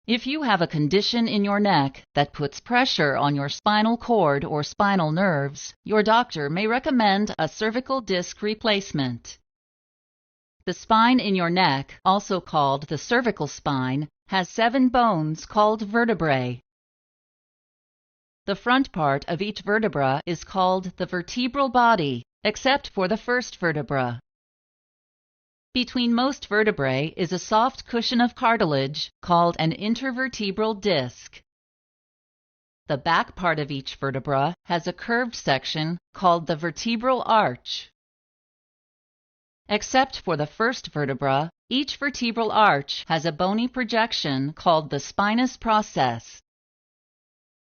If you have a condition in your neck that puts pressure on your spinal cord or spinal nerves, your doctor may recommend a cervical disc replacement. The spine in your neck, also called the cervical spine, has 7 bones called vertebrae. The front part of each vertebra is called the vertebral body, except for the first vertebra. Between most vertebrae is a soft cushion of cartilage called an intervertebral disc. The back part of each vertebra has a curved section called the vertebral arch. Except for the first vertebra, each vertebral arch has a bony projection called the spinous process.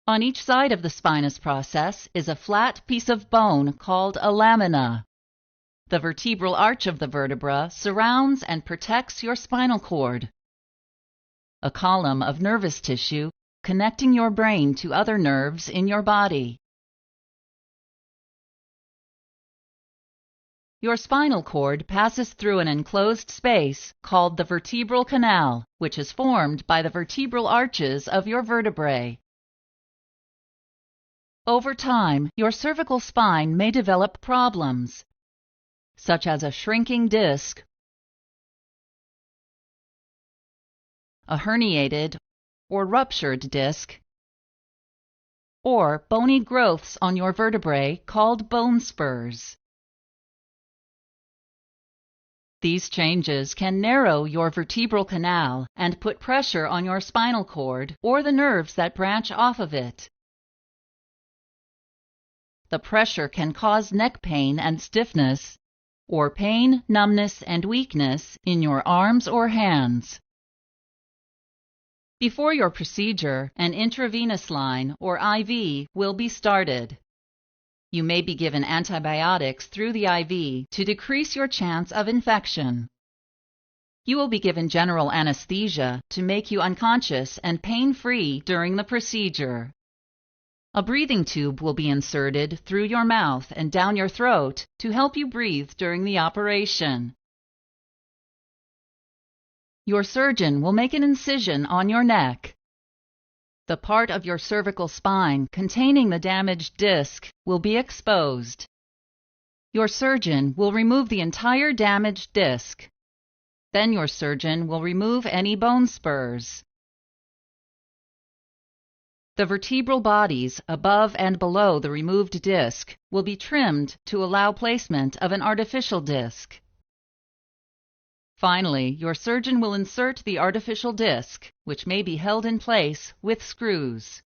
On each side of the spinous process is a flat piece of bone called a lamina. The vertebral arch of the vertebra surrounds and protects your spinal cord. A column of nervous tissue connecting your brain to other nerves in your body. Your spinal cord passes through an enclosed space called the vertebral canal, which is formed by the vertebral arches of your vertebrae. Over time, your cervical spine may develop problems, such as a shrinking disc, a herniated or ruptured disc, or bony growths on your vertebrae called bone spurs. These changes can narrow your vertebral canal and put pressure on your spinal cord or the nerves that branch off of it. The pressure can cause neck pain and stiffness, or pain, numbness, and weakness in your arms or hands. Before your procedure, an intravenous line, or IV, will be started. You may be given antibiotics through the IV to decrease your chance of infection. You will be given general anesthesia to make you unconscious and pain-free during the procedure. A breathing tube will be inserted through your mouth and down your throat to help you breathe during the operation. Your surgeon will make an incision on your neck. The part of your cervical spine containing the damaged disc will be exposed. Your surgeon will remove the entire damaged disc. Then your surgeon will remove any bone spurs. The vertebral bodies above and below the removed disc will be trimmed to allow placement of an artificial disc. Finally, your surgeon will insert the artificial disc, which may be held in place with screws.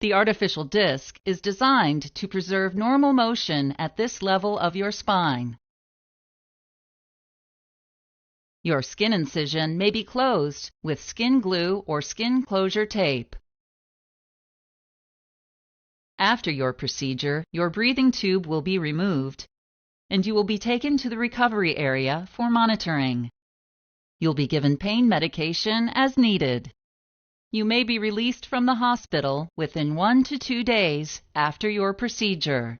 The artificial disc is designed to preserve normal motion at this level of your spine. Your skin incision may be closed with skin glue or skin closure tape. After your procedure, your breathing tube will be removed, and you will be taken to the recovery area for monitoring. You'll be given pain medication as needed. You may be released from the hospital within 1 to 2 days after your procedure.